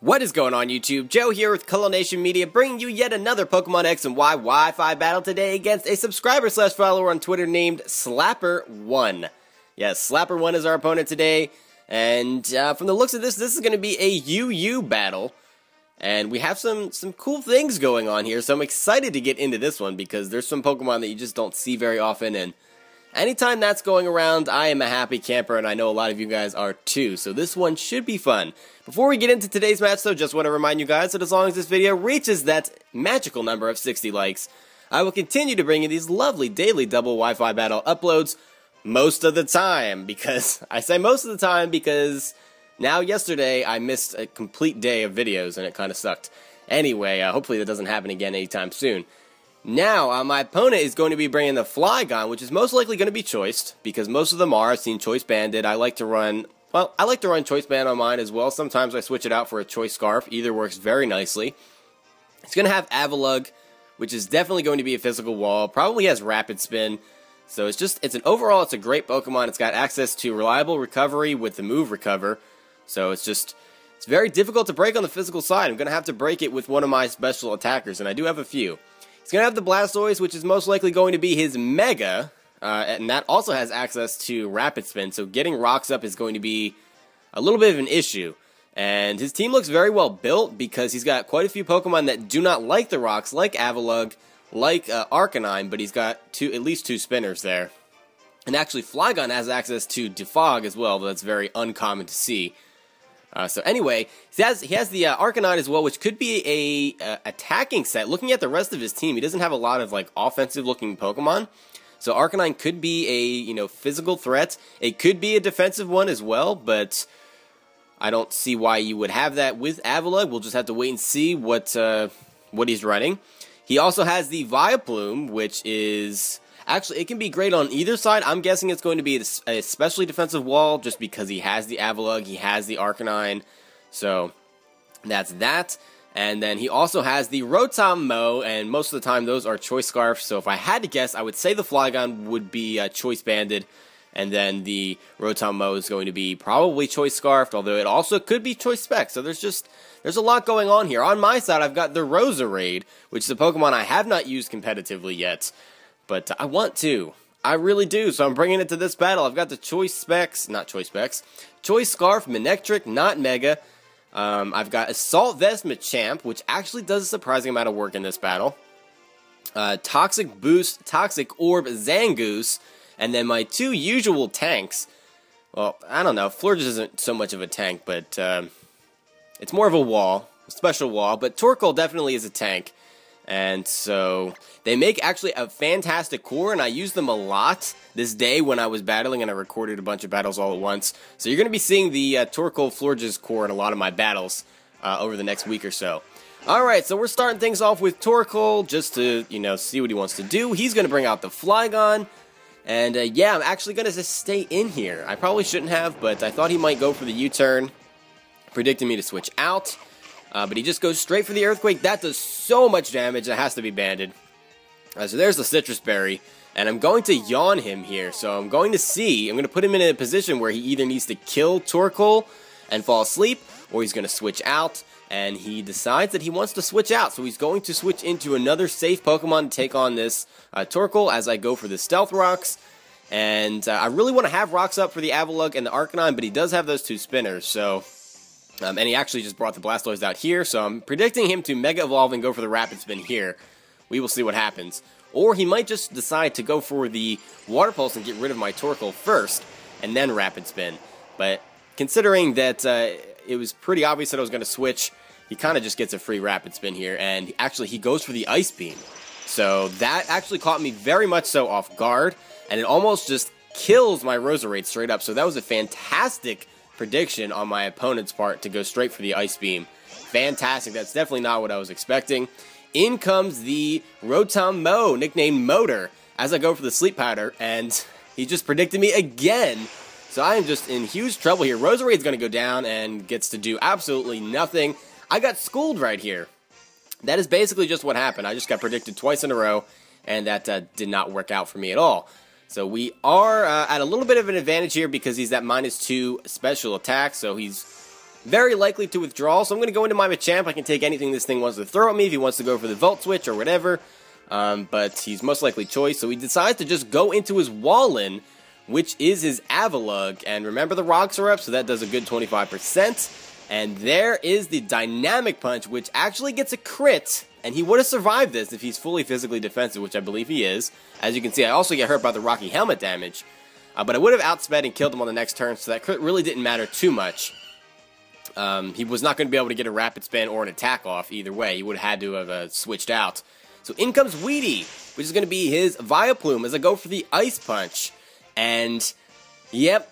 What is going on, YouTube? Joe here with Colonation Media, bringing you yet another Pokemon X and Y Wi-Fi battle today against a subscriber/follower on Twitter named Slapper1. Yes, Slapper1 is our opponent today, and from the looks of this is going to be a UU battle, and we have some cool things going on here, so I'm excited to get into this one because there's some Pokemon that you just don't see very often, and anytime that's going around, I am a happy camper, and I know a lot of you guys are too, so this one should be fun. Before we get into today's match, though, just want to remind you guys that as long as this video reaches that magical number of 60 likes, I will continue to bring you these lovely daily double Wi-Fi battle uploads most of the time, because, I say most of the time because now yesterday I missed a complete day of videos, and it kind of sucked. Anyway, hopefully that doesn't happen again anytime soon. Now, my opponent is going to be bringing the Flygon, which is most likely going to be choiced, because most of them are. I've seen Choice Banded. I like to run Choice Band on mine as well. Sometimes I switch it out for a Choice Scarf. Either works very nicely. It's going to have Avalugg, which is definitely going to be a physical wall. Probably has Rapid Spin. So it's a great Pokemon. It's got access to reliable recovery with the move Recover. So it's very difficult to break on the physical side. I'm going to have to break it with one of my special attackers, and I do have a few. He's going to have the Blastoise, which is most likely going to be his Mega, and that also has access to Rapid Spin, so getting rocks up is going to be a little bit of an issue. And his team looks very well built because he's got quite a few Pokemon that do not like the rocks, like Avalugg, like Arcanine, but he's got at least two spinners there. And actually, Flygon has access to Defog as well, but that's very uncommon to see. So anyway, he has the Arcanine as well, which could be a attacking set. Looking at the rest of his team, he doesn't have a lot of like offensive looking Pokemon. So Arcanine could be a physical threat. It could be a defensive one as well, but I don't see why you would have that with Avalugg. We'll just have to wait and see what he's running. He also has the Vileplume, which is actually, it can be great on either side. I'm guessing it's going to be a especially defensive wall just because he has the Avalugg, he has the Arcanine. So that's that. And then he also has the Rotom Mow, and most of the time those are Choice Scarfs. So if I had to guess, I would say the Flygon would be Choice Banded, and then the Rotom Mow is going to be probably Choice Scarfed, although it also could be Choice Spec. So there's a lot going on here. On my side, I've got the Roserade, which is a Pokemon I have not used competitively yet. But I want to. I really do, so I'm bringing it to this battle. I've got the Choice Scarf Manectric, not Mega. I've got Assault Vest Machamp, which actually does a surprising amount of work in this battle. Toxic Boost, Toxic Orb, Zangoose, and then my two usual tanks. Well, I don't know, Florges isn't so much of a tank, but it's more of a wall, a special wall, but Torkoal definitely is a tank. And so they make actually a fantastic core, and I used them a lot this day when I was battling, and I recorded a bunch of battles all at once. So you're going to be seeing the Torkoal Florges core in a lot of my battles over the next week or so. Alright, so we're starting things off with Torkoal just to, see what he wants to do. He's going to bring out the Flygon, and yeah, I'm actually going to just stay in here. I probably shouldn't have, but I thought he might go for the U-turn, predicting me to switch out. But he just goes straight for the Earthquake. That does so much damage, it has to be banded. So there's the Citrus Berry, and I'm going to yawn him here. So I'm going to put him in a position where he either needs to kill Torkoal and fall asleep, or he's going to switch out, and he decides that he wants to switch out. So he's going to switch into another safe Pokemon to take on this Torkoal as I go for the Stealth Rocks. And I really want to have rocks up for the Avalugg and the Arcanine, but he does have those two spinners, so... and he actually just brought the Blastoise out here, so I'm predicting him to Mega Evolve and go for the Rapid Spin here. We will see what happens. Or he might just decide to go for the Water Pulse and get rid of my Torkoal first, and then Rapid Spin. But considering that it was pretty obvious that I was going to switch, he kind of just gets a free Rapid Spin here, and actually he goes for the Ice Beam. So that actually caught me very much so off guard, and it almost just kills my Roserade straight up. So that was a fantastic prediction on my opponent's part to go straight for the Ice Beam. Fantastic. That's definitely not what I was expecting. In comes the Rotom Mow, nicknamed Motor, as I go for the Sleep Powder, and he just predicted me again. So I am just in huge trouble here. Roserade's going to go down and gets to do absolutely nothing. I got schooled right here. That is basically just what happened. I just got predicted twice in a row, and that did not work out for me at all. So we are at a little bit of an advantage here because he's at -2 special attack, so he's very likely to withdraw, so I'm going to go into my Machamp. I can take anything this thing wants to throw at me if he wants to go for the Volt Switch or whatever, but he's most likely choice, so he decides to just go into his Wallin, which is his Avalugg, and remember the rocks are up, so that does a good 25%, and there is the Dynamic Punch, which actually gets a crit, and he would have survived this if he's fully physically defensive, which I believe he is. As you can see, I also get hurt by the Rocky Helmet damage, but I would have outsped and killed him on the next turn, so that crit really didn't matter too much. He was not going to be able to get a Rapid Spin or an attack off either way. He would have had to have switched out. So in comes Weedy, which is going to be his Vileplume as I go for the Ice Punch. And, yep.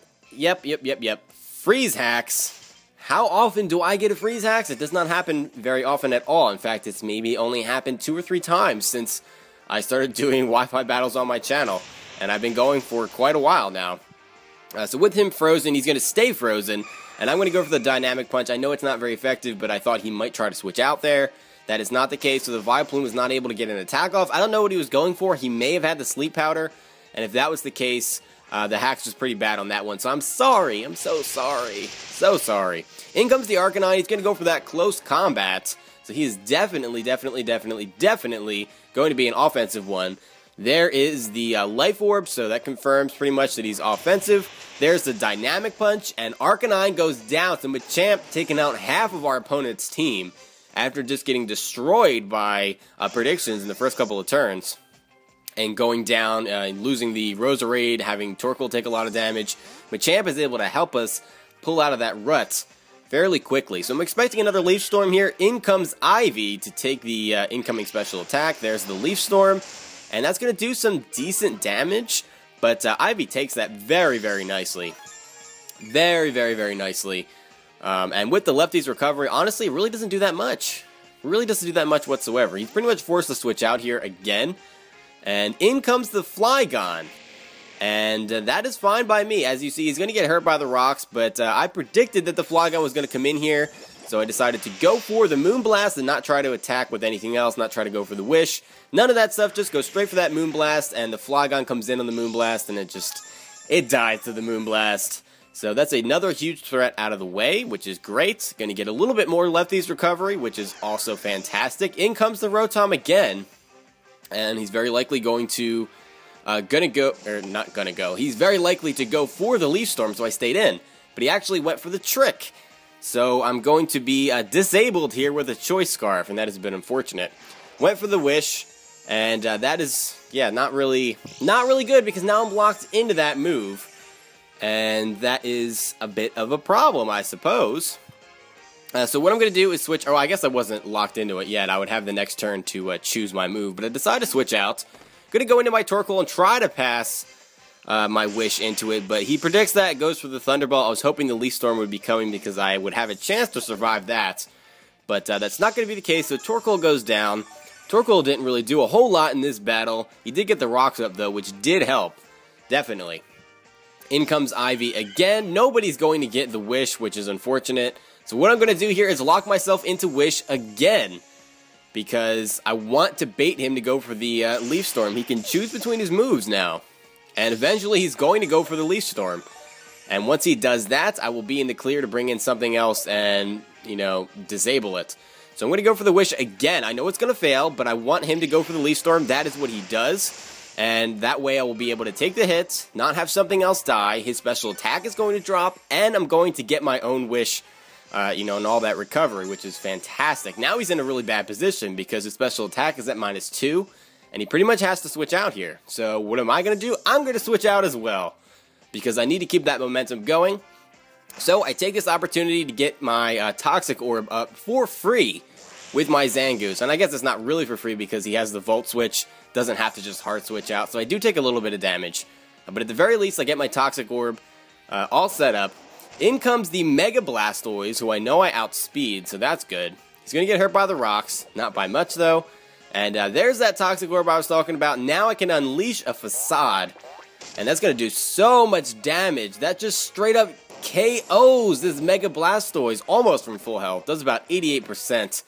Freeze Hacks. How often do I get a Freeze Hacks? It does not happen very often at all. In fact, it's maybe only happened 2 or 3 times since I started doing Wi-Fi battles on my channel. And I've been going for quite a while now. So with him frozen, he's going to stay frozen. And I'm going to go for the Dynamic Punch. I know it's not very effective, but I thought he might try to switch out there. That is not the case, so the Vileplume was not able to get an attack off. I don't know what he was going for. He may have had the Sleep Powder, and if that was the case, the hacks was pretty bad on that one. So I'm sorry. I'm so sorry. So sorry. In comes the Arcanine. He's going to go for that close combat. So he is definitely going to be an offensive one. There is the Life Orb, so that confirms pretty much that he's offensive. There's the Dynamic Punch, and Arcanine goes down. So Machamp taking out half of our opponent's team after just getting destroyed by predictions in the first couple of turns. And going down, losing the Roserade, having Torkoal take a lot of damage. Machamp is able to help us pull out of that rut fairly quickly. So I'm expecting another Leaf Storm here. In comes Ivy to take the incoming special attack. There's the Leaf Storm. And that's going to do some decent damage. But Ivy takes that very, very nicely. Very nicely. And with the Lefty's recovery, honestly, it really doesn't do that much. It really doesn't do that much whatsoever. He's pretty much forced to switch out here again. And in comes the Flygon. And that is fine by me. As you see, he's going to get hurt by the rocks. But I predicted that the Flygon was going to come in here. So I decided to go for the Moonblast and not try to attack with anything else. Not try to go for the Wish. None of that stuff. Just go straight for that Moonblast. And the Flygon comes in on the Moonblast. And it dies to the Moonblast. So that's another huge threat out of the way, which is great. Going to get a little bit more Lefty's recovery, which is also fantastic. In comes the Rotom again. And he's very likely going to, he's very likely to go for the Leaf Storm, so I stayed in. But he actually went for the Trick. So I'm going to be disabled here with a Choice Scarf, and that has been unfortunate. Went for the Wish, and that is, not really good, because now I'm locked into that move. And that is a bit of a problem, I suppose. So what I'm going to do is switch. Oh, I guess I wasn't locked into it yet. I would have the next turn to choose my move. But I decided to switch out. Going to go into my Torkoal and try to pass my Wish into it. But he predicts that. Goes for the Thunderbolt. I was hoping the Leaf Storm would be coming because I would have a chance to survive that. But that's not going to be the case. So Torkoal goes down. Torkoal didn't really do a whole lot in this battle. He did get the rocks up, though, which did help. Definitely. In comes Ivy again. Nobody's going to get the Wish, which is unfortunate. So what I'm going to do here is lock myself into Wish again. Because I want to bait him to go for the Leaf Storm. He can choose between his moves now. And eventually he's going to go for the Leaf Storm. And once he does that, I will be in the clear to bring in something else and, disable it. So I'm going to go for the Wish again. I know it's going to fail, but I want him to go for the Leaf Storm. That is what he does. And that way I will be able to take the hit, not have something else die. His special attack is going to drop, and I'm going to get my own Wish, and all that recovery, which is fantastic. Now he's in a really bad position because his special attack is at -2, and he pretty much has to switch out here. So what am I going to do? I'm going to switch out as well because I need to keep that momentum going. So I take this opportunity to get my Toxic Orb up for free with my Zangoose. And I guess it's not really for free because he has the Volt Switch, doesn't have to just hard switch out. So I do take a little bit of damage. But at the very least, I get my Toxic Orb all set up. In comes the Mega Blastoise, who I know I outspeed, so that's good. He's going to get hurt by the rocks, not by much though. And there's that Toxic Orb I was talking about. Now I can unleash a Facade. And that's going to do so much damage. That just straight up KOs this Mega Blastoise almost from full health. Does about 88%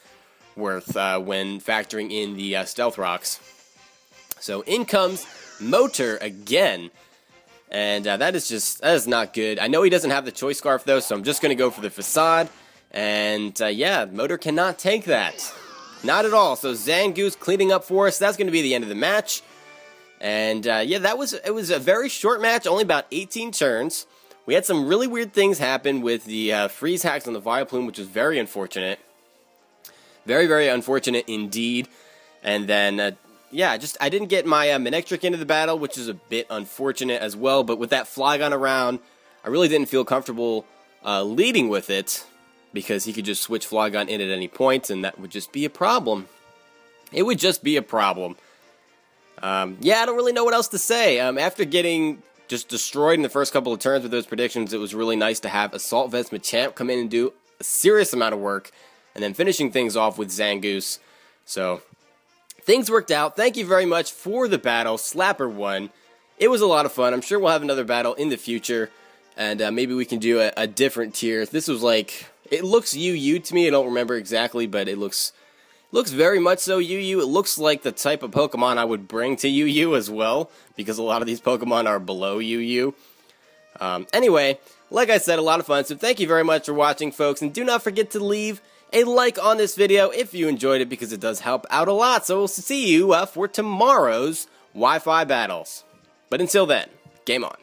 worth when factoring in the Stealth Rocks. So in comes Motor again. And that is not good. I know he doesn't have the Choice Scarf though, so I'm just going to go for the Facade. And yeah, motor cannot take that. Not at all. So Zangoose cleaning up for us. That's going to be the end of the match. And yeah, it was a very short match, only about 18 turns. We had some really weird things happen with the freeze hacks on the Vileplume, which was very unfortunate. Very, very unfortunate indeed. And then, yeah, I didn't get my Manectric into the battle, which is a bit unfortunate as well. But with that Flygon around, I really didn't feel comfortable leading with it, because he could just switch Flygon in at any point, and that would just be a problem. It would just be a problem. Yeah, I don't really know what else to say. After getting just destroyed in the first couple of turns with those predictions, it was really nice to have Assault Vest Machamp come in and do a serious amount of work, and then finishing things off with Zangoose. So, things worked out. Thank you very much for the battle. Slapper won. It was a lot of fun. I'm sure we'll have another battle in the future, and maybe we can do a different tier. This was like... It looks UU to me. I don't remember exactly, but it looks very much so UU. It looks like the type of Pokemon I would bring to UU as well, because a lot of these Pokemon are below UU. Anyway, like I said, a lot of fun. So thank you very much for watching, folks, and do not forget to leave a like on this video if you enjoyed it, because it does help out a lot. So we'll see you for tomorrow's Wi-Fi battles. But until then, game on.